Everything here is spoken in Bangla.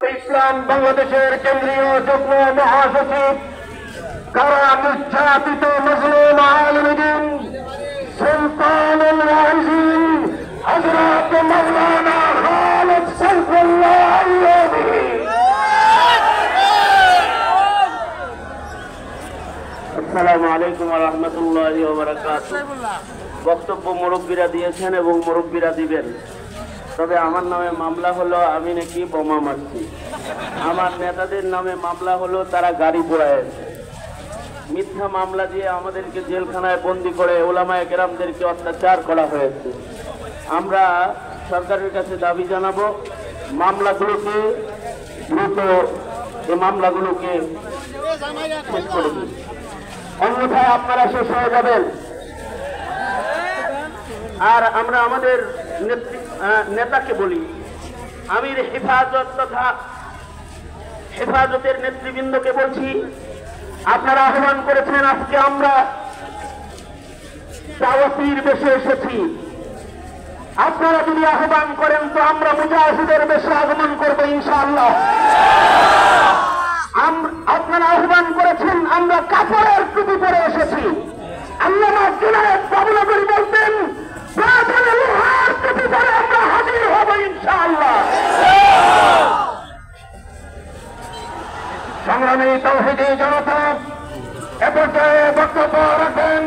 ইসলাম বাংলাদেশের কেন্দ্রীয় যুগ্ম মহাসচিব কারা নির্যাতিত মুসলিম আলমদিন সুলতানুল ওয়াইজিন হযরত মাওলানা খালিদ সাইফুল্লাহ আইয়ুবী। আসসালামু আলাইকুম ওয়া রাহমাতুল্লাহি ওয়া বারাকাতুহু। বক্তব্য মুরব্বীরা দিয়েছেন এবং মুরব্বীরা দিবেন। তবে আমার নামে মামলা হলো আমি নাকি বোমা মারছি, আমার নেতাদের নামে মামলা হলো তারা গাড়ি পোড়াইছে। মিথ্যা মামলা দিয়ে আমাদেরকে জেলখানায় বন্দি করে ওলামায়ে কেরামদেরকে অত্যাচার করা হয়েছে। আমরা সরকারের কাছে দাবি জানাবো মামলাগুলোকে দ্রুত শেষ করে দিন, অন্যথায় আপনারা শেষ হয়ে যাবেন। আর আমরা আমাদের নেতাকে বলি, আমির হেফাজত তথা হেফাজতের নেতৃবৃন্দকে বলছি, আপনারা আহ্বান করেছেন আজকে আমরা দাওয়াতির বেশে এসেছি। আপনারা যদি আহ্বান করেন তো আমরা মুজাহিদের বেশে আগমন করবো ইনশাআল্লাহ। আপনারা আহ্বান করেছেন আমরা কাপড়ের টুপি পরে এসেছি। আল্লামা জুনায়েদ বাবুনগরী বলতেন লোহার টুপি পরে আমরা হাজির হব ইনশাআল্লাহ। সংগ্রামী তাওহীদি জনতা এ পর্যায়ে বক্তব্য রাখেন